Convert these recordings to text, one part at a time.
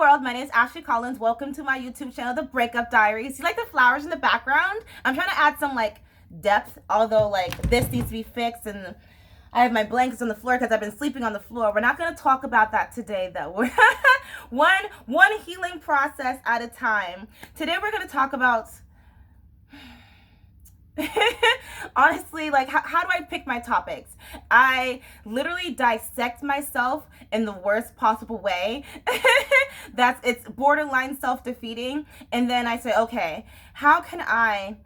world, my name is Ashley Collins. Welcome to my YouTube channel, The Breakup Diaries. You like the flowers in the background? I'm trying to add some depth, although this needs to be fixed, and I have my blankets on the floor because I've been sleeping on the floor. We're not going to talk about that today, though. We're one healing process at a time. Today we're going to talk about honestly, how do I pick my topics? I literally dissect myself in the worst possible way. It's borderline self-defeating. And then I say, okay, how can I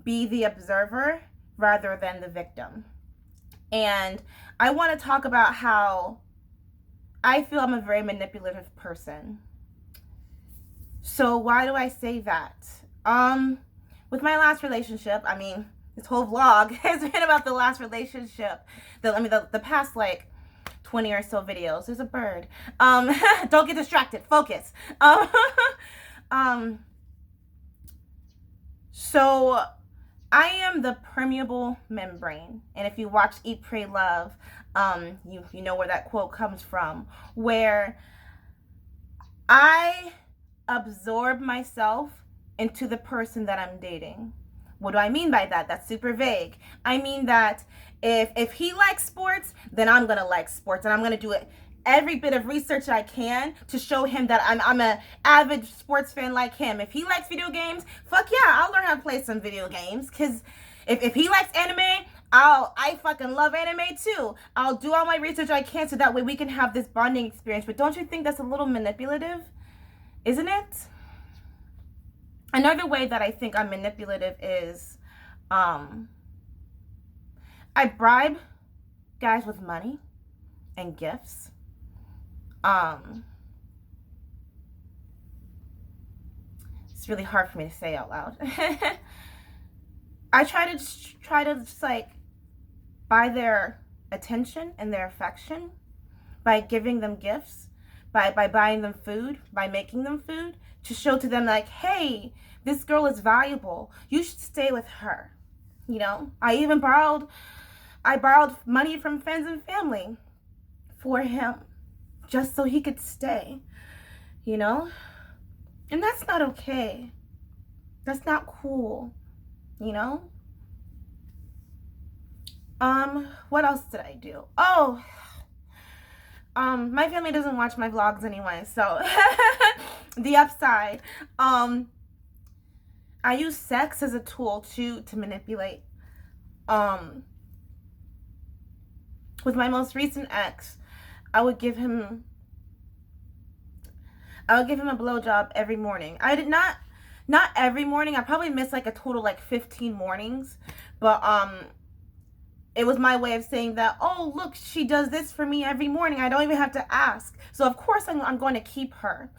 be the observer rather than the victim? And I want to talk about how I feel I'm a very manipulative person. So why do I say that? With my last relationship, this whole vlog has been about the last relationship. The past 20 or so videos. There's a bird. Don't get distracted. Focus. So I am the permeable membrane. And if you watch Eat, Pray, Love, you know where that quote comes from, where I absorb myself into the person that I'm dating. What do I mean by that? That's super vague. I mean that if he likes sports, then I'm gonna like sports, and I'm gonna do every bit of research I can to show him that I'm an avid sports fan like him. If he likes video games, fuck yeah, I'll learn how to play some video games. Cause if he likes anime, I fucking love anime too. I'll do all my research I can so that way we can have this bonding experience. But don't you think that's a little manipulative? Isn't it? Another way that I think I'm manipulative is I bribe guys with money and gifts. It's really hard for me to say out loud. I try to just buy their attention and their affection by giving them gifts, by buying them food, by making them food, to show to them hey, this girl is valuable. You should stay with her. You know, I borrowed money from friends and family for him just so he could stay, you know? And that's not okay. That's not cool, you know? What else did I do? Oh, my family doesn't watch my vlogs anyway, so the upside, I use sex as a tool to manipulate. With my most recent ex, I would give him a blowjob every morning. I did not every morning. I probably missed a total 15 mornings, but it was my way of saying that, oh, look, she does this for me every morning. I don't even have to ask. So, of course, I'm going to keep her.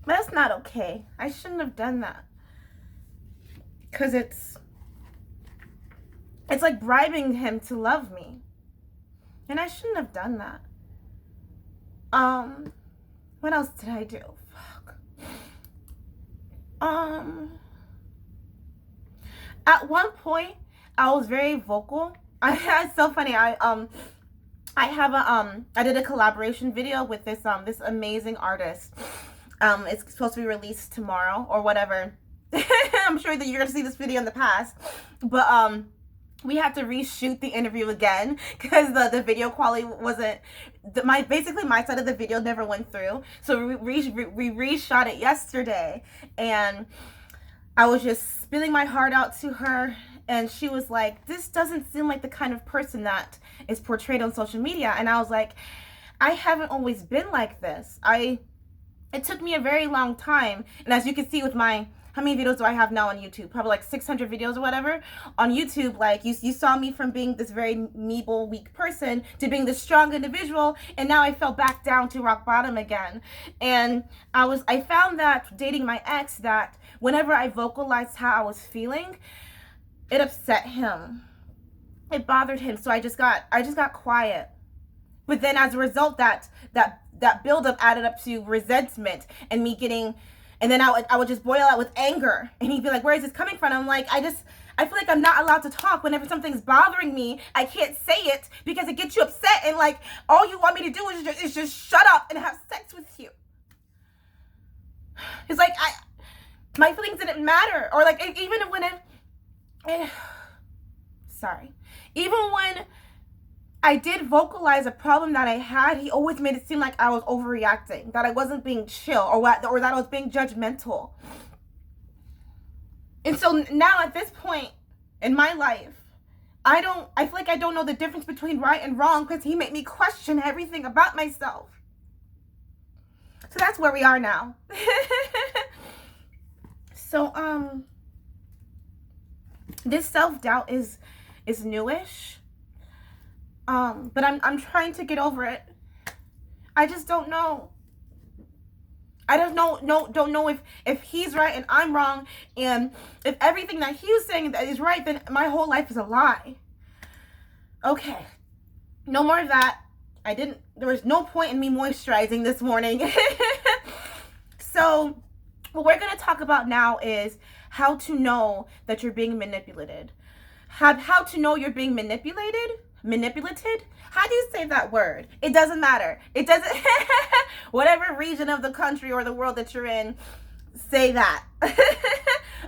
But that's not okay. I shouldn't have done that. Because it's like bribing him to love me. And I shouldn't have done that. What else did I do? Fuck. At one point, I was very vocal. It's so funny. I did a collaboration video with this amazing artist. It's supposed to be released tomorrow or whatever. I'm sure that you're gonna see this video in the past, but we had to reshoot the interview again because the video quality wasn't basically my side of the video never went through. So we reshot it yesterday, and I was just spilling my heart out to her. And she was like, this doesn't seem like the kind of person that is portrayed on social media. And I was like, I haven't always been like this. It took me a very long time. And as you can see with how many videos do I have now on YouTube? Probably 600 videos or whatever. On YouTube, you saw me from being this very meeble, weak person to being this strong individual. And now I fell back down to rock bottom again. And I found that dating my ex, that whenever I vocalized how I was feeling, it upset him. It bothered him. So I just got quiet. But then as a result, that buildup added up to resentment and me getting, and then I would just boil out with anger. And he'd be like, where is this coming from? I'm like, I feel like I'm not allowed to talk. Whenever something's bothering me, I can't say it because it gets you upset. And all you want me to do is just shut up and have sex with you. It's like my feelings didn't matter. Or like even when even when I did vocalize a problem that I had, he always made it seem like I was overreacting, that I wasn't being chill, or that I was being judgmental. And so now at this point in my life, I feel like I don't know the difference between right and wrong, because he made me question everything about myself. So that's where we are now. So this self-doubt is newish. But I'm trying to get over it. I just don't know. I don't know if he's right and I'm wrong, and if everything that he was saying that is right, then my whole life is a lie. Okay, no more of that. There was no point in me moisturizing this morning. So what we're going to talk about now is how to know that you're being manipulated. How to know you're being manipulated? Manipulated? How do you say that word? It doesn't matter. It doesn't, whatever region of the country or the world that you're in, say that.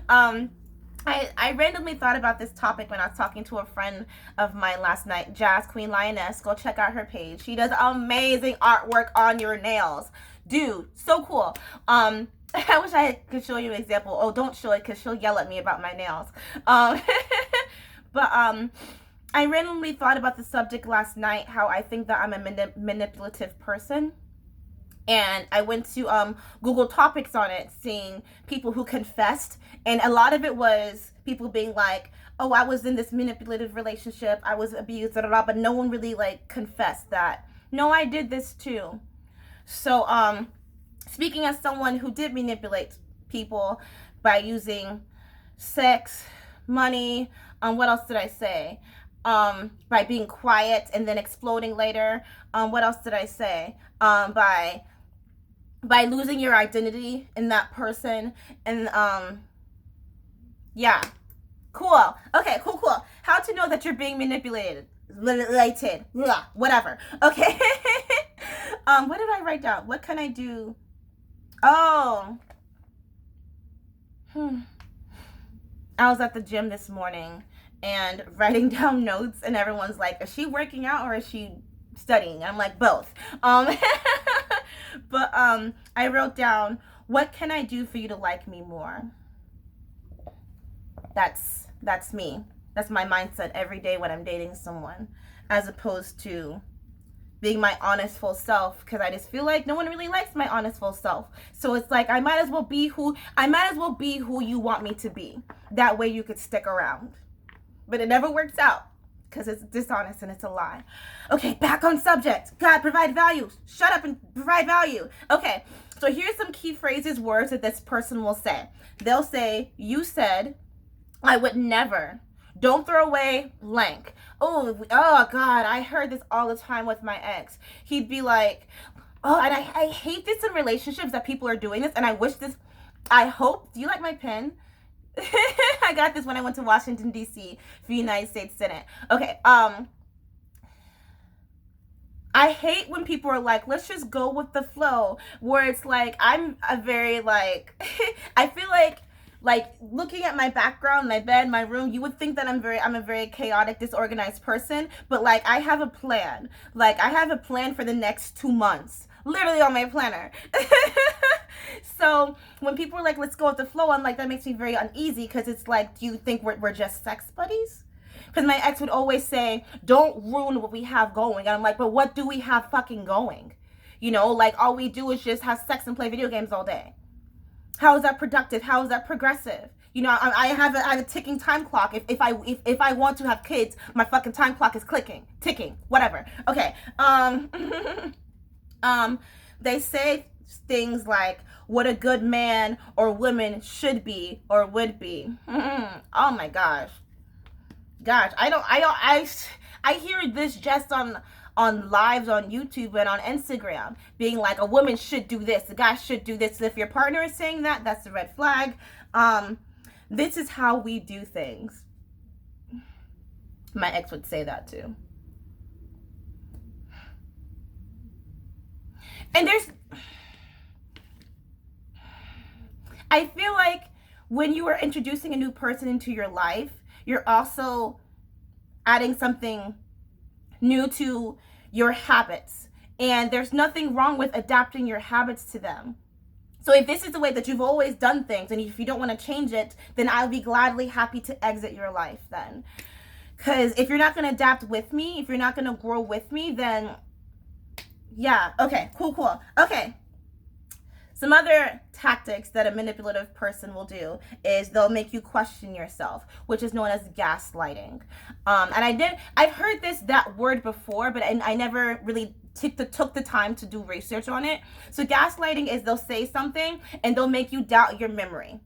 I randomly thought about this topic when I was talking to a friend of mine last night, Jazz Queen Lioness. Go check out her page. She does amazing artwork on your nails. Dude, so cool. I wish I could show you an example. Oh, don't show it because she'll yell at me about my nails. But I randomly thought about the subject last night, how I think that I'm a manipulative person. And I went to Google topics on it, seeing people who confessed. And a lot of it was people being like, oh, I was in this manipulative relationship, I was abused, but no one really like confessed that, no, I did this too. So speaking as someone who did manipulate people by using sex, money, what else did I say? By being quiet and then exploding later. What else did I say? By losing your identity in that person. And yeah, cool. Okay, cool. How to know that you're being manipulated, whatever. Okay. What did I write down? What can I do? Oh, I was at the gym this morning and writing down notes, and everyone's like, is she working out or is she studying? I'm like, both. But I wrote down, what can I do for you to like me more? That's me. That's my mindset every day when I'm dating someone, as opposed to being my honest full self, because I just feel like no one really likes my honest full self. So it's like I might as well be who you want me to be. That way you could stick around. But it never works out because it's dishonest and it's a lie. Okay, back on subject. God, provide value. Shut up and provide value. Okay, so here's some key phrases, words that this person will say. They'll say, you said, I would never. Don't throw away blank. Oh God, I heard this all the time with my ex. He'd be like, oh, and I hate this in relationships that people are doing this, and I hope, do you like my pen? I got this when I went to Washington, D.C. for the United States Senate. Okay, I hate when people are like, let's just go with the flow, where it's like, I'm a very like, I feel like looking at my background, my bed, my room, you would think that I'm a very chaotic, disorganized person, but like I have a plan. Like I have a plan for the next 2 months, literally on my planner. So when people are like, let's go with the flow, I'm like, that makes me very uneasy, because it's like, do you think we're just sex buddies? Because my ex would always say, don't ruin what we have going. And I'm like, but what do we have fucking going? You know, like all we do is just have sex and play video games all day. How is that productive? How is that progressive? You know, I have a ticking time clock. If I want to have kids, my fucking time clock is ticking, whatever. Okay. They say things like what a good man or woman should be or would be. Oh my gosh. I hear this just on lives on YouTube and on Instagram, being like, a woman should do this, a guy should do this. If your partner is saying that, that's a red flag. This is how we do things. My ex would say that too. And I feel like when you are introducing a new person into your life, you're also adding something new to your habits. And there's nothing wrong with adapting your habits to them. So if this is the way that you've always done things, and if you don't want to change it, then I'll be gladly happy to exit your life then. Because if you're not going to adapt with me, if you're not going to grow with me, then yeah. Okay, cool. Okay. Some other tactics that a manipulative person will do is they'll make you question yourself, which is known as gaslighting. And I've heard that word before, but I never really took the time to do research on it. So gaslighting is they'll say something and they'll make you doubt your memory.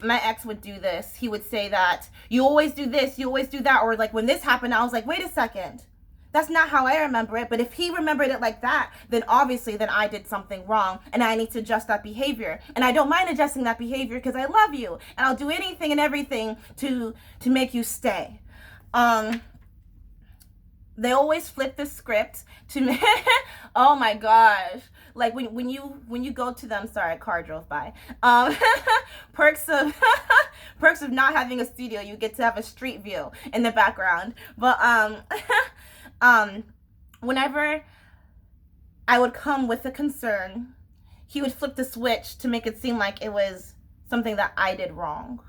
My ex would do this. He would say that you always do this, you always do that, or like when this happened, I was like, wait a second. That's not how I remember it. But if he remembered it like that, then obviously then I did something wrong and I need to adjust that behavior. And I don't mind adjusting that behavior because I love you and I'll do anything and everything to make you stay. They always flip the script to oh my gosh. Like when you go to them, sorry, a car drove by. Perks of not having a studio, you get to have a street view in the background. But whenever I would come with a concern, he would flip the switch to make it seem like it was something that I did wrong.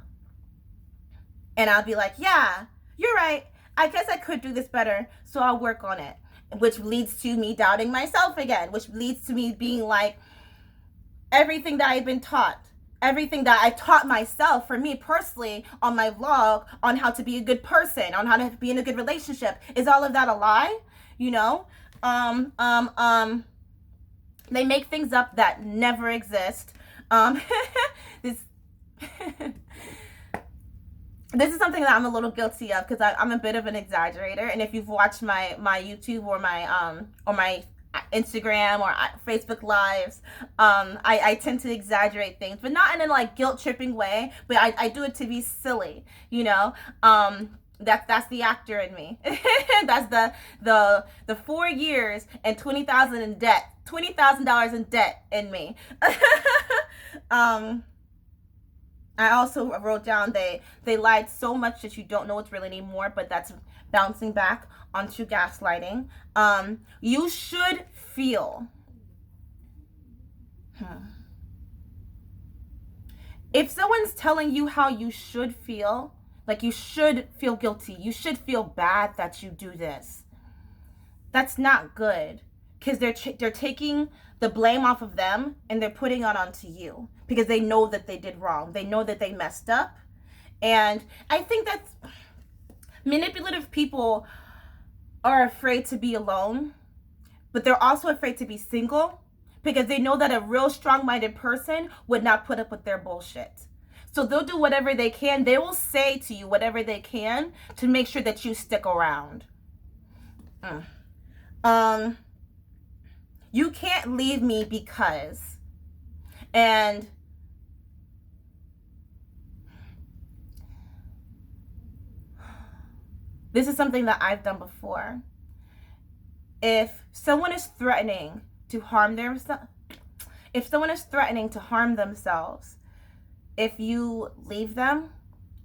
And I'd be like, yeah, you're right. I guess I could do this better, so I'll work on it. Which leads to me doubting myself again, which leads to me being like, everything that I've been taught, everything that I taught myself, for me personally, on my vlog, on how to be a good person, on how to be in a good relationship, is all of that a lie? You know? They make things up that never exist. This is something that I'm a little guilty of because I'm a bit of an exaggerator. And if you've watched my YouTube or my Instagram or Facebook lives, I tend to exaggerate things, but not in a like guilt tripping way, but I do it to be silly, you know? That's the actor in me. That's the 4 years and $20,000 in debt, $20,000 in debt in me. I also wrote down they lied so much that you don't know it's real anymore, but that's bouncing back onto gaslighting. You should feel. If someone's telling you how you should feel, like you should feel guilty, you should feel bad that you do this, that's not good, because they're taking the blame off of them and they're putting it onto you because they know that they did wrong. They know that they messed up. And I think that manipulative people are afraid to be alone, but they're also afraid to be single because they know that a real strong-minded person would not put up with their bullshit. So they'll do whatever they can. They will say to you whatever they can to make sure that you stick around. You can't leave me because, and this is something that I've done before. If someone is threatening to harm themselves, if you leave them,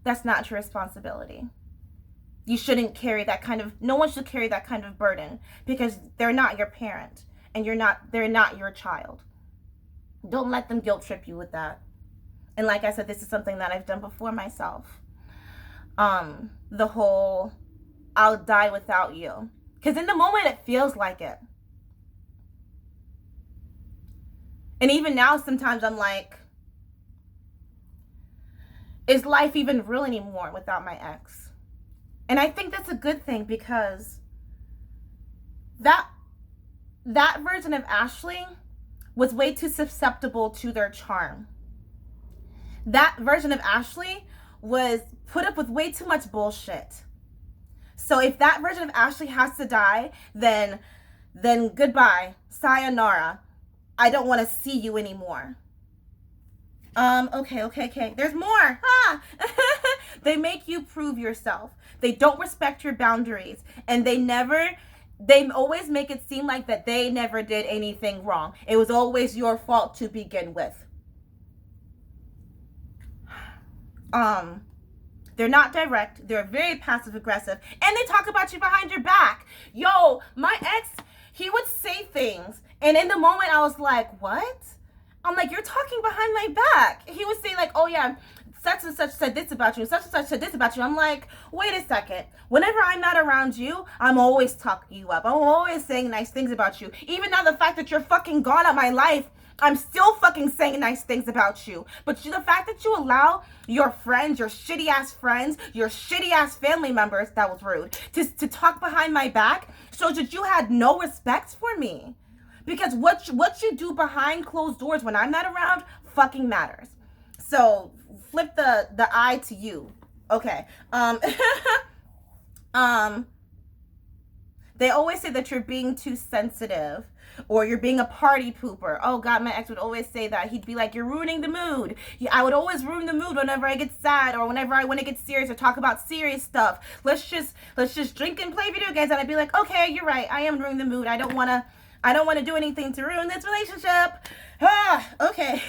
that's not your responsibility. You shouldn't carry that kind of, no one should carry that kind of burden because they're not your parent. And they're not your child. Don't let them guilt trip you with that. And like I said, this is something that I've done before myself. The whole, I'll die without you. Because in the moment, it feels like it. And even now, sometimes I'm like, is life even real anymore without my ex? And I think that's a good thing because that version of Ashley was way too susceptible to their charm. That version of Ashley was put up with way too much bullshit. So if that version of Ashley has to die, then goodbye, sayonara. I don't want to see you anymore. Okay. There's more. They make you prove yourself. They don't respect your boundaries, and they always make it seem like that they never did anything wrong. It was always your fault to begin with. They're not direct. They're very passive aggressive. And they talk about you behind your back. Yo, my ex, he would say things. And in the moment, I was like, what? I'm like, you're talking behind my back. He would say like, oh yeah, such and such said this about you. Such and such said this about you. I'm like, wait a second. Whenever I'm not around you, I'm always talking you up. I'm always saying nice things about you. Even now the fact that you're fucking gone out of my life, I'm still fucking saying nice things about you. But the fact that you allow your friends, your shitty ass friends, your shitty ass family members, that was rude, to talk behind my back shows that you had no respect for me. Because what you do behind closed doors when I'm not around fucking matters. So flip the I to you. Okay. They always say that you're being too sensitive or you're being a party pooper. Oh God, my ex would always say that. He'd be like, you're ruining the mood. I would always ruin the mood whenever I get sad or whenever I want to get serious or talk about serious stuff. Let's just drink and play video games. And I'd be like, okay, you're right. I am ruining the mood. I don't want to do anything to ruin this relationship. Okay.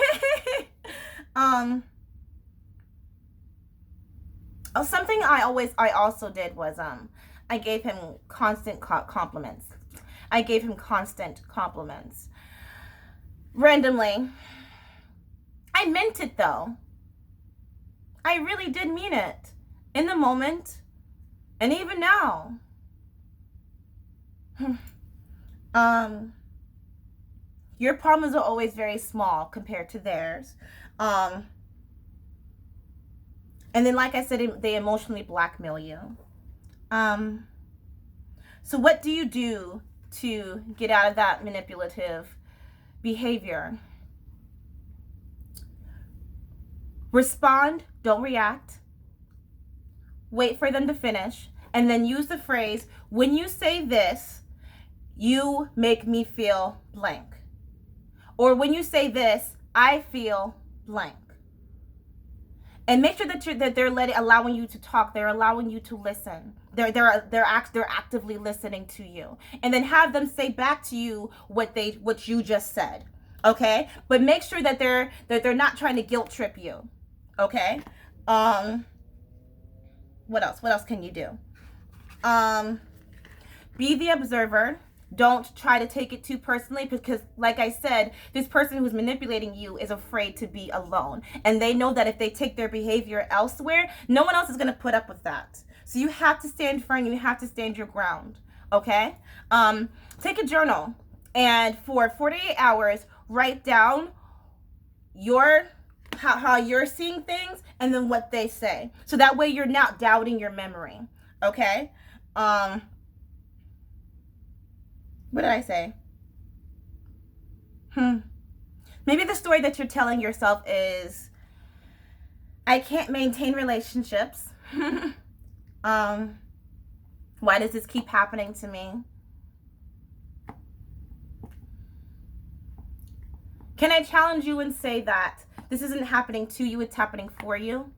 Something I also did was I gave him constant compliments. I gave him constant compliments. Randomly. I meant it though. I really did mean it. In the moment. And even now. Your problems are always very small compared to theirs. And then, like I said, they emotionally blackmail you. So what do you do to get out of that manipulative behavior? Respond, don't react. Wait for them to finish. And then use the phrase, when you say this, you make me feel blank. Or when you say this, I feel blank. And make sure that they're allowing you to talk. They're allowing you to listen. They're actively listening to you. And then have them say back to you what you just said. Okay? But make sure that they're not trying to guilt trip you. Okay? What else? What else can you do? Be the observer. Don't try to take it too personally because, like I said, this person who's manipulating you is afraid to be alone. And they know that if they take their behavior elsewhere, no one else is going to put up with that. So you have to stand firm. You have to stand your ground. Okay? Take a journal. And for 48 hours, write down how you're seeing things and then what they say. So that way you're not doubting your memory. Okay? What did I say? Maybe the story that you're telling yourself is, I can't maintain relationships. Why does this keep happening to me? Can I challenge you and say that this isn't happening to you, it's happening for you?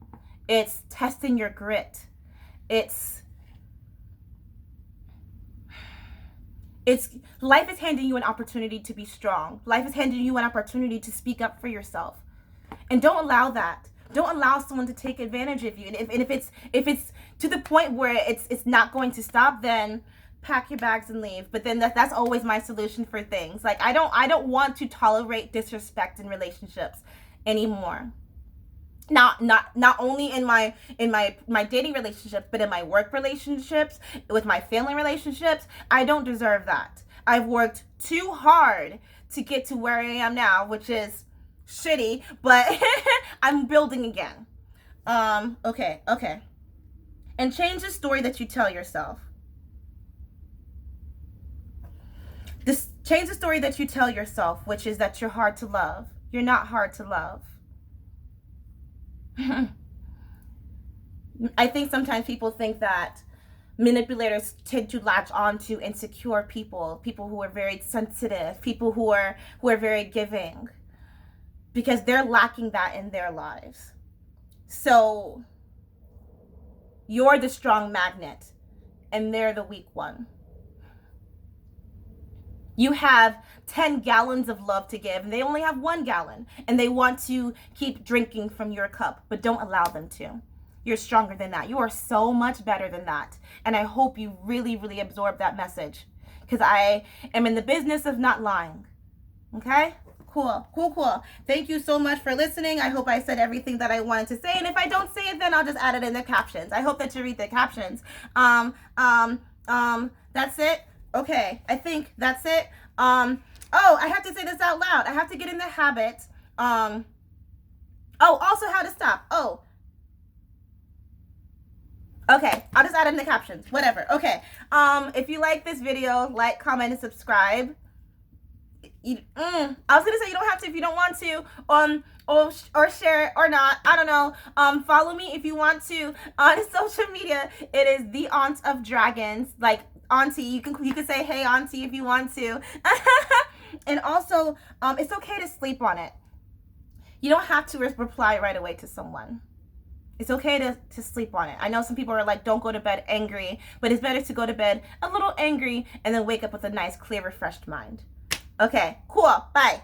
It's testing your grit. Life is handing you an opportunity to be strong. Life is handing you an opportunity to speak up for yourself. And don't allow that. Don't allow someone to take advantage of you. And if it's to the point where it's not going to stop, then pack your bags and leave. But then that's always my solution for things. Like I don't want to tolerate disrespect in relationships anymore. Not only in my dating relationships, but in my work relationships, with my family relationships. I don't deserve that. I've worked too hard to get to where I am now, which is shitty, but I'm building again. Okay. And change the story that you tell yourself. Change the story that you tell yourself, which is that you're hard to love. You're not hard to love. I think sometimes people think that manipulators tend to latch on to insecure people who are very sensitive, people who are very giving, because they're lacking that in their lives. So you're the strong magnet and they're the weak one. You have 10 gallons of love to give, and they only have 1 gallon, and they want to keep drinking from your cup, but don't allow them to. You're stronger than that. You are so much better than that. And I hope you really, really absorb that message, because I am in the business of not lying. Okay? Cool, cool, cool. Thank you so much for listening. I hope I said everything that I wanted to say. And if I don't say it, then I'll just add it in the captions. I hope that you read the captions. That's it. Okay, I think that's it. Oh, I have to say this out loud. I have to get in the habit. Oh, also how to stop. Oh. Okay, I'll just add it in the captions. Whatever. Okay. If you like this video, like, comment, and subscribe. I was gonna say you don't have to if you don't want to, or share it or not. I don't know. Follow me if you want to on social media. It is the Aunt of Dragons, like Auntie. You can say hey Auntie if you want to. And also, it's okay to sleep on it. You don't have to reply right away to someone. It's okay to sleep on it. I know some people are like, don't go to bed angry, but it's better to go to bed a little angry and then wake up with a nice, clear, refreshed mind. Okay, cool. Bye.